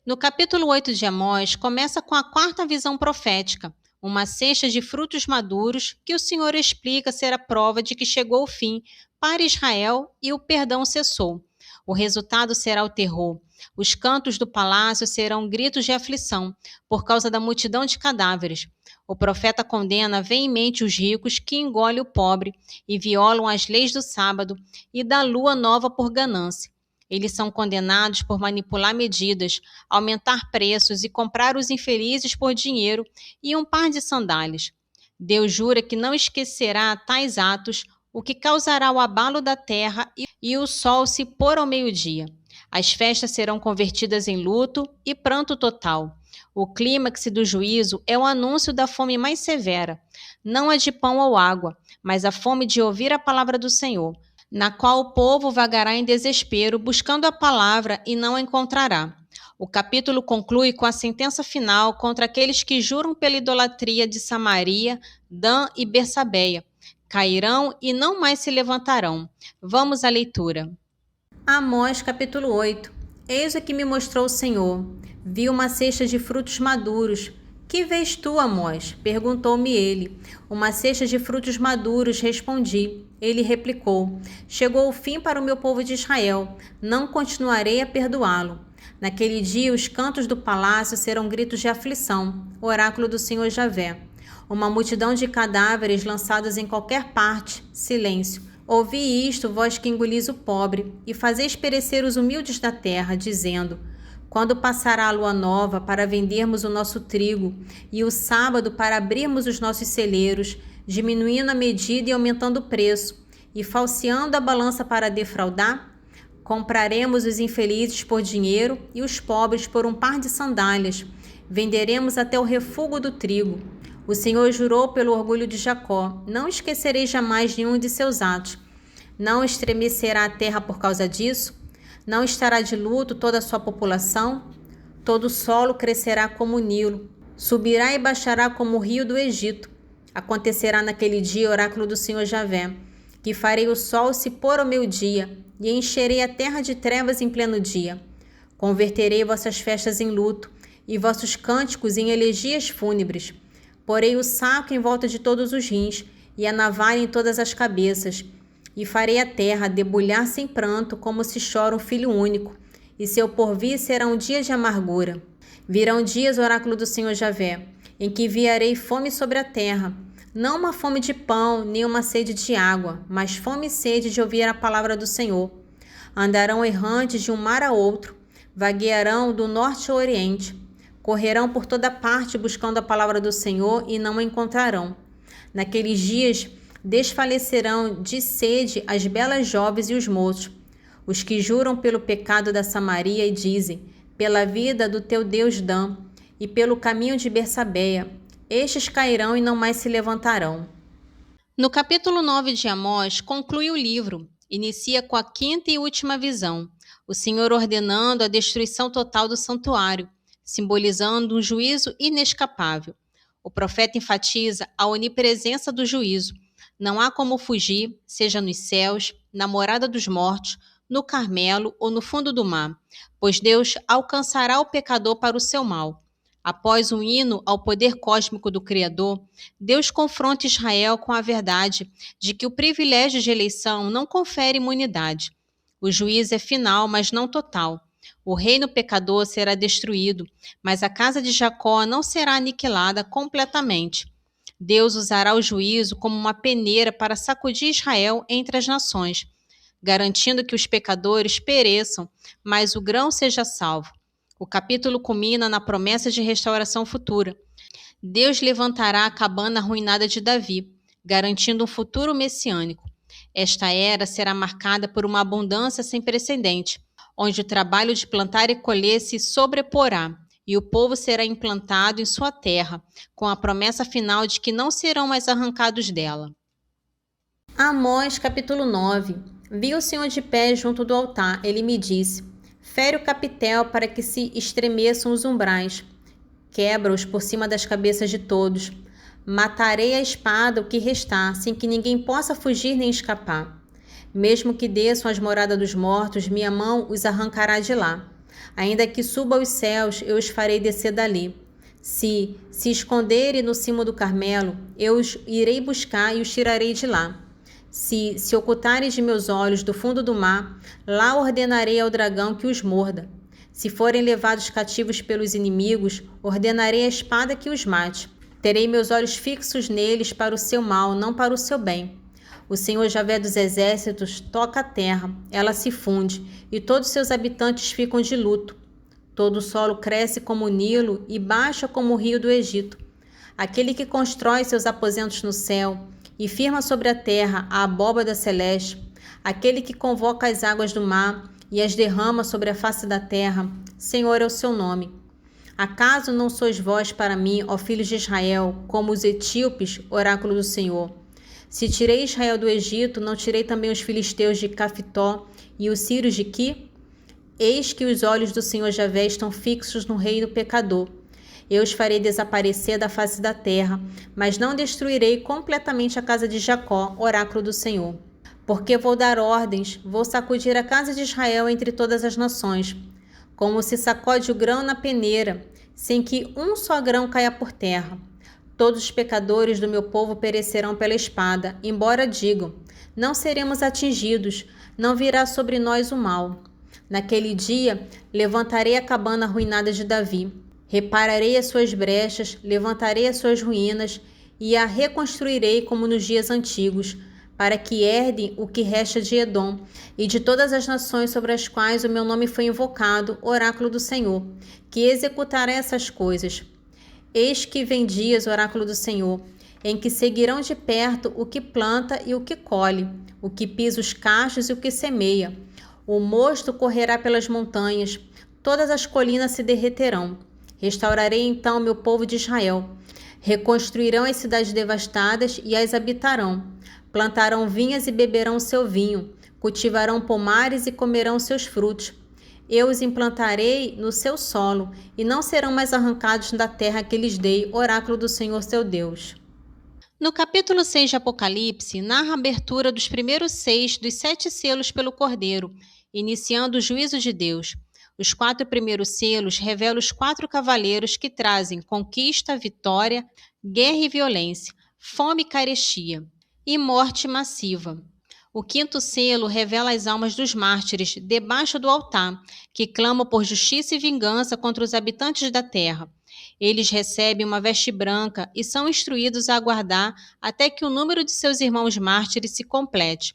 No capítulo 8 de Amós, começa com a quarta visão profética, uma cesta de frutos maduros que o Senhor explica ser a prova de que chegou o fim para Israel e o perdão cessou. O resultado será o terror. Os cantos do palácio serão gritos de aflição por causa da multidão de cadáveres. O profeta condena veemente os ricos que engolem o pobre e violam as leis do sábado e da lua nova por ganância. Eles são condenados por manipular medidas, aumentar preços e comprar os infelizes por dinheiro e um par de sandálias. Deus jura que não esquecerá tais atos, o que causará o abalo da terra e o sol se pôr ao meio-dia. As festas serão convertidas em luto e pranto total. O clímax do juízo é o anúncio da fome mais severa, não a de pão ou água, mas a fome de ouvir a palavra do Senhor, na qual o povo vagará em desespero, buscando a palavra e não a encontrará. O capítulo conclui com a sentença final contra aqueles que juram pela idolatria de Samaria, Dan e Bersabeia. Cairão e não mais se levantarão. Vamos à leitura. Amós, capítulo 8. Eis o que me mostrou o Senhor. Vi uma cesta de frutos maduros. Que vês tu, Amós? Perguntou-me ele. Uma cesta de frutos maduros, respondi. Ele replicou: Chegou o fim para o meu povo de Israel. Não continuarei a perdoá-lo. Naquele dia, os cantos do palácio serão gritos de aflição. Oráculo do Senhor Javé. Uma multidão de cadáveres lançados em qualquer parte. Silêncio. Ouvi isto, vós que engolis o pobre, e fazeis perecer os humildes da terra, dizendo: Quando passará a lua nova para vendermos o nosso trigo, e o sábado para abrirmos os nossos celeiros, diminuindo a medida e aumentando o preço, e falseando a balança para defraudar? Compraremos os infelizes por dinheiro e os pobres por um par de sandálias. Venderemos até o refúgio do trigo. O Senhor jurou pelo orgulho de Jacó: Não esquecerei jamais nenhum de seus atos. Não estremecerá a terra por causa disso? Não estará de luto toda a sua população? Todo o solo crescerá como o Nilo, subirá e baixará como o rio do Egito. Acontecerá naquele dia, oráculo do Senhor Javé, que farei o sol se pôr ao meio-dia, e encherei a terra de trevas em pleno dia. Converterei vossas festas em luto, e vossos cânticos em elegias fúnebres. Porei o saco em volta de todos os rins, e a navalha em todas as cabeças, e farei a terra debulhar sem pranto, como se chora um filho único, e seu porvir será um dia de amargura. Virão dias, oráculo do Senhor Javé, em que enviarei fome sobre a terra, não uma fome de pão, nem uma sede de água, mas fome e sede de ouvir a palavra do Senhor. Andarão errantes de um mar a outro, vaguearão do norte ao oriente, correrão por toda parte buscando a palavra do Senhor e não a encontrarão. Naqueles dias desfalecerão de sede as belas jovens e os moços, os que juram pelo pecado da Samaria e dizem: Pela vida do teu Deus Dan, e pelo caminho de Bersabeia, estes cairão e não mais se levantarão. No capítulo 9 de Amós, conclui o livro. Inicia com a quinta e última visão, o Senhor ordenando a destruição total do santuário, simbolizando um juízo inescapável. O profeta enfatiza a onipresença do juízo. Não há como fugir, seja nos céus, na morada dos mortos, no Carmelo ou no fundo do mar, pois Deus alcançará o pecador para o seu mal. Após um hino ao poder cósmico do Criador, Deus confronta Israel com a verdade de que o privilégio de eleição não confere imunidade. O juízo é final, mas não total. O reino pecador será destruído, mas a casa de Jacó não será aniquilada completamente. Deus usará o juízo como uma peneira para sacudir Israel entre as nações, garantindo que os pecadores pereçam, mas o grão seja salvo. O capítulo culmina na promessa de restauração futura. Deus levantará a cabana arruinada de Davi, garantindo um futuro messiânico. Esta era será marcada por uma abundância sem precedente, onde o trabalho de plantar e colher se sobreporá, e o povo será implantado em sua terra, com a promessa final de que não serão mais arrancados dela. Amós, capítulo 9. Vi o Senhor de pé junto do altar. Ele me disse: Fere o capitel para que se estremeçam os umbrais. Quebra-os por cima das cabeças de todos. Matarei a espada o que restar, sem que ninguém possa fugir nem escapar. Mesmo que desçam as moradas dos mortos, minha mão os arrancará de lá. Ainda que suba aos céus, eu os farei descer dali. Se esconderem no cimo do Carmelo, eu os irei buscar e os tirarei de lá. Se ocultarem de meus olhos do fundo do mar, lá ordenarei ao dragão que os morda. Se forem levados cativos pelos inimigos, ordenarei à espada que os mate. Terei meus olhos fixos neles para o seu mal, não para o seu bem. O Senhor Javé dos exércitos toca a terra, ela se funde, e todos seus habitantes ficam de luto. Todo o solo cresce como o Nilo e baixa como o rio do Egito. Aquele que constrói seus aposentos no céu e firma sobre a terra a abóbada celeste, aquele que convoca as águas do mar e as derrama sobre a face da terra, Senhor é o seu nome. Acaso não sois vós para mim, ó filhos de Israel, como os etíopes, oráculo do Senhor? Se tirei Israel do Egito, não tirei também os filisteus de Cafitó e os sírios de Qui? Eis que os olhos do Senhor Javé estão fixos no reino pecador. Eu os farei desaparecer da face da terra, mas não destruirei completamente a casa de Jacó, oráculo do Senhor. Porque vou dar ordens, vou sacudir a casa de Israel entre todas as nações, como se sacode o grão na peneira, sem que um só grão caia por terra. Todos os pecadores do meu povo perecerão pela espada, embora digam, não seremos atingidos, não virá sobre nós o mal. Naquele dia, levantarei a cabana arruinada de Davi, repararei as suas brechas, levantarei as suas ruínas e a reconstruirei como nos dias antigos, para que herdem o que resta de Edom e de todas as nações sobre as quais o meu nome foi invocado, oráculo do Senhor, que executará essas coisas. Eis que vem dias, oráculo do Senhor, em que seguirão de perto o que planta e o que colhe, o que pisa os cachos e o que semeia. O mosto correrá pelas montanhas, todas as colinas se derreterão. Restaurarei então meu povo de Israel. Reconstruirão as cidades devastadas e as habitarão. Plantarão vinhas e beberão seu vinho. Cultivarão pomares e comerão seus frutos. Eu os implantarei no seu solo e não serão mais arrancados da terra que lhes dei, oráculo do Senhor seu Deus. No capítulo 6 de Apocalipse, narra a abertura dos primeiros 6 dos 7 selos pelo Cordeiro, iniciando o juízo de Deus. Os 4 primeiros selos revelam os 4 cavaleiros que trazem conquista, vitória, guerra e violência, fome e carestia, e morte massiva. O 5º selo revela as almas dos mártires debaixo do altar, que clamam por justiça e vingança contra os habitantes da terra. Eles recebem uma veste branca e são instruídos a aguardar até que o número de seus irmãos mártires se complete.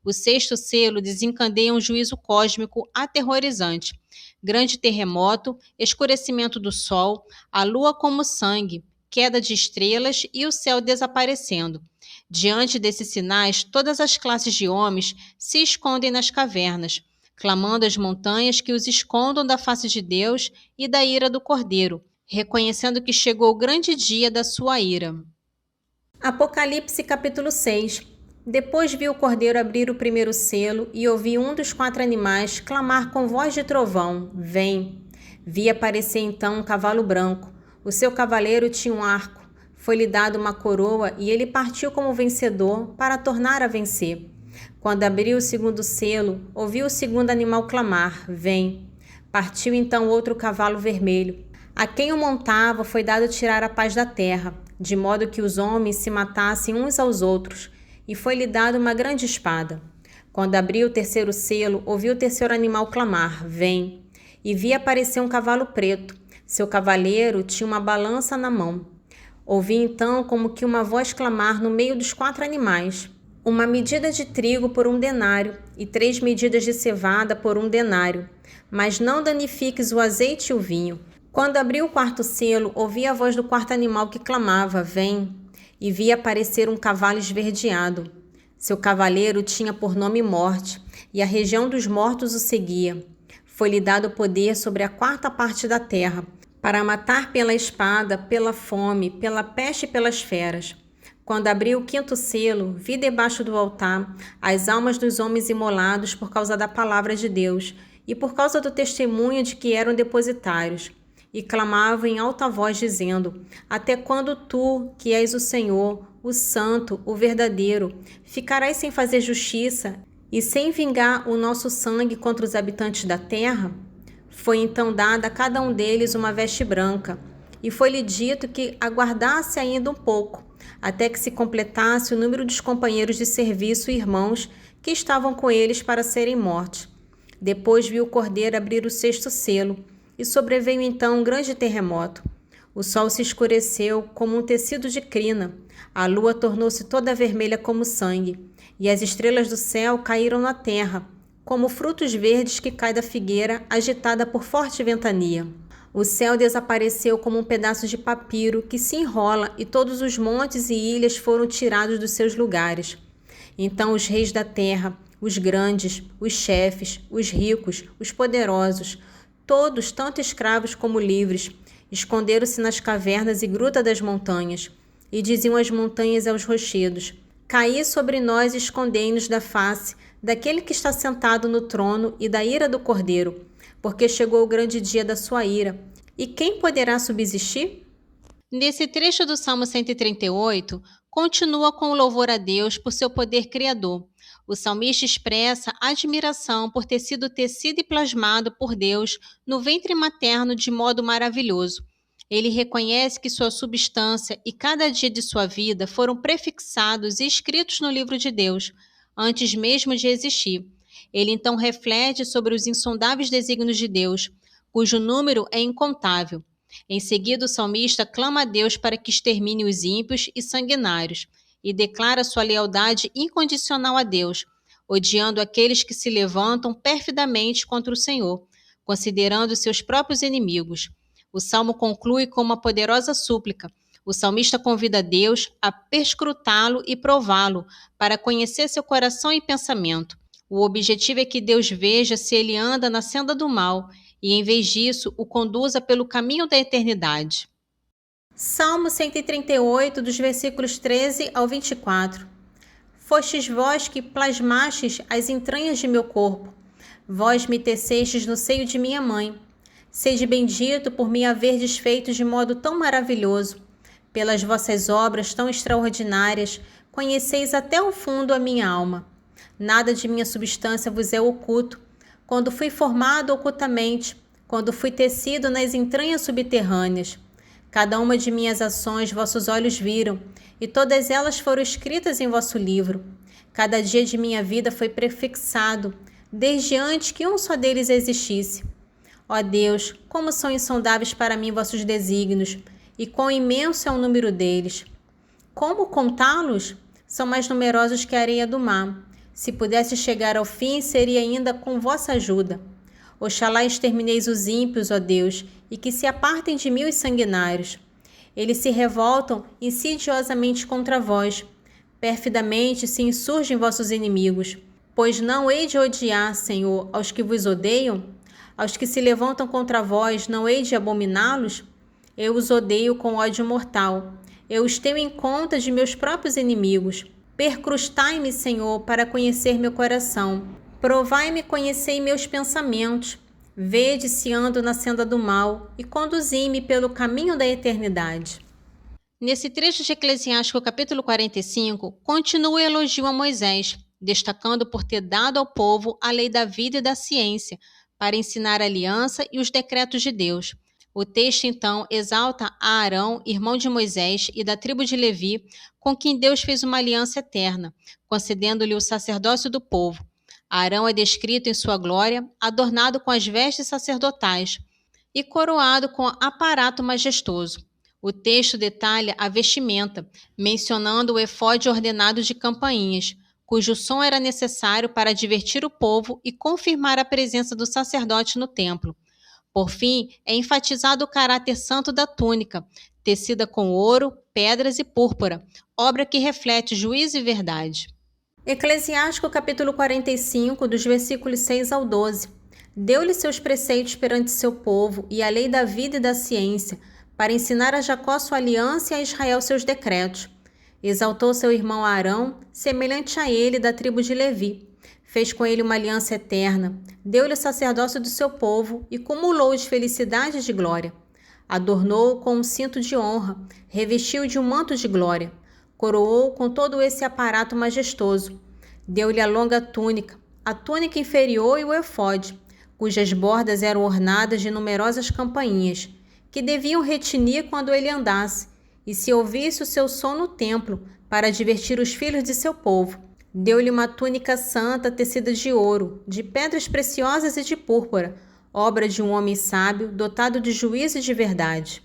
O 6º selo desencadeia um juízo cósmico aterrorizante. Grande terremoto, escurecimento do sol, a lua como sangue, queda de estrelas e o céu desaparecendo. Diante desses sinais, todas as classes de homens se escondem nas cavernas, clamando às montanhas que os escondam da face de Deus e da ira do Cordeiro, reconhecendo que chegou o grande dia da sua ira. Apocalipse capítulo 6. Depois vi o Cordeiro abrir o primeiro selo e ouvi um dos 4 animais clamar com voz de trovão, vem. Vi aparecer então um cavalo branco. O seu cavaleiro tinha um arco. Foi-lhe dado uma coroa e ele partiu como vencedor para tornar a vencer. Quando abriu o 2º selo, ouvi o 2º animal clamar, vem. Partiu então outro cavalo vermelho. A quem o montava foi dado tirar a paz da terra, de modo que os homens se matassem uns aos outros, e foi-lhe dado uma grande espada. Quando abriu o 3º selo, ouvi o 3º animal clamar, vem. E vi aparecer um cavalo preto. Seu cavaleiro tinha uma balança na mão. Ouvi então como que uma voz clamar no meio dos 4 animais. Uma medida de trigo por 1 denário e 3 medidas de cevada por 1 denário. Mas não danifiques o azeite e o vinho. Quando abriu o 4º selo, ouvi a voz do 4º animal que clamava, vem. E vi aparecer um cavalo esverdeado. Seu cavaleiro tinha por nome Morte, e a região dos mortos o seguia. Foi-lhe dado poder sobre a 4ª parte da terra, para matar pela espada, pela fome, pela peste e pelas feras. Quando abri o 5º selo, vi debaixo do altar as almas dos homens imolados por causa da palavra de Deus e por causa do testemunho de que eram depositários. E clamavam em alta voz, dizendo, até quando tu, que és o Senhor, o Santo, o verdadeiro, ficarás sem fazer justiça e sem vingar o nosso sangue contra os habitantes da terra? Foi então dada a cada um deles uma veste branca, e foi-lhe dito que aguardasse ainda um pouco, até que se completasse o número dos companheiros de serviço e irmãos que estavam com eles para serem mortos. Depois viu o cordeiro abrir o sexto selo, e sobreveio então um grande terremoto. O sol se escureceu como um tecido de crina, a lua tornou-se toda vermelha como sangue, e as estrelas do céu caíram na terra, como frutos verdes que caem da figueira agitada por forte ventania. O céu desapareceu como um pedaço de papiro que se enrola e todos os montes e ilhas foram tirados dos seus lugares. Então os reis da terra, os grandes, os chefes, os ricos, os poderosos, todos, tanto escravos como livres, esconderam-se nas cavernas e grutas das montanhas, e diziam às montanhas e aos rochedos: Caí sobre nós e escondei-nos da face daquele que está sentado no trono e da ira do Cordeiro, porque chegou o grande dia da sua ira. E quem poderá subsistir? Nesse trecho do Salmo 138, continua com o louvor a Deus por seu poder criador. O salmista expressa admiração por ter sido tecido e plasmado por Deus no ventre materno de modo maravilhoso. Ele reconhece que sua substância e cada dia de sua vida foram prefixados e escritos no livro de Deus, antes mesmo de existir. Ele então reflete sobre os insondáveis desígnios de Deus, cujo número é incontável. Em seguida, o salmista clama a Deus para que extermine os ímpios e sanguinários e declara sua lealdade incondicional a Deus, odiando aqueles que se levantam perfidamente contra o Senhor, considerando seus próprios inimigos. O salmo conclui com uma poderosa súplica. O salmista convida Deus a perscrutá-lo e prová-lo, para conhecer seu coração e pensamento. O objetivo é que Deus veja se ele anda na senda do mal e, em vez disso, o conduza pelo caminho da eternidade. Salmo 138, dos versículos 13 ao 24. Fostes vós que plasmastes as entranhas de meu corpo. Vós me tecestes no seio de minha mãe. Sede bendito por me haverdes feito de modo tão maravilhoso. Pelas vossas obras tão extraordinárias, conheceis até o fundo a minha alma. Nada de minha substância vos é oculto. Quando fui formado ocultamente, quando fui tecido nas entranhas subterrâneas, cada uma de minhas ações vossos olhos viram, e todas elas foram escritas em vosso livro. Cada dia de minha vida foi prefixado, desde antes que um só deles existisse. Ó Deus, como são insondáveis para mim vossos desígnios, e quão imenso é o número deles. Como contá-los? São mais numerosos que a areia do mar. Se pudesse chegar ao fim, seria ainda com vossa ajuda. Oxalá extermineis os ímpios, ó Deus, e que se apartem de mim os sanguinários. Eles se revoltam insidiosamente contra vós. Perfidamente se insurgem vossos inimigos. Pois não hei de odiar, Senhor, aos que vos odeiam? Aos que se levantam contra vós, não hei de abominá-los? Eu os odeio com ódio mortal. Eu os tenho em conta de meus próprios inimigos. Percrustai-me, Senhor, para conhecer meu coração. Provai-me e conhecei meus pensamentos. Vede se ando na senda do mal e conduzi-me pelo caminho da eternidade. Nesse trecho de Eclesiástico, capítulo 45, continua o elogio a Moisés, destacando por ter dado ao povo a lei da vida e da ciência, para ensinar a aliança e os decretos de Deus. O texto, então, exalta a Arão, irmão de Moisés e da tribo de Levi, com quem Deus fez uma aliança eterna, concedendo-lhe o sacerdócio do povo. Arão é descrito em sua glória, adornado com as vestes sacerdotais e coroado com aparato majestoso. O texto detalha a vestimenta, mencionando o efode ordenado de campainhas, cujo som era necessário para divertir o povo e confirmar a presença do sacerdote no templo. Por fim, é enfatizado o caráter santo da túnica, tecida com ouro, pedras e púrpura, obra que reflete juízo e verdade. Eclesiástico capítulo 45, dos versículos 6 ao 12. Deu-lhe seus preceitos perante seu povo e a lei da vida e da ciência, para ensinar a Jacó sua aliança e a Israel seus decretos. Exaltou seu irmão Arão, semelhante a ele da tribo de Levi. Fez com ele uma aliança eterna, deu-lhe o sacerdócio do seu povo e cumulou de felicidade e de glória. Adornou-o com um cinto de honra, revestiu-o de um manto de glória, coroou-o com todo esse aparato majestoso. Deu-lhe a longa túnica, a túnica inferior e o efode, cujas bordas eram ornadas de numerosas campainhas, que deviam retinir quando ele andasse, e se ouvisse o seu som no templo, para divertir os filhos de seu povo. Deu-lhe uma túnica santa tecida de ouro, de pedras preciosas e de púrpura, obra de um homem sábio, dotado de juízo e de verdade.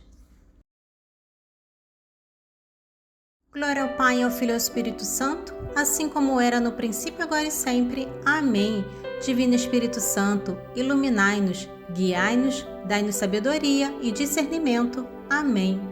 Glória ao Pai, ao Filho e ao Espírito Santo, assim como era no princípio, agora e sempre. Amém. Divino Espírito Santo, iluminai-nos, guiai-nos, dai-nos sabedoria e discernimento. Amém.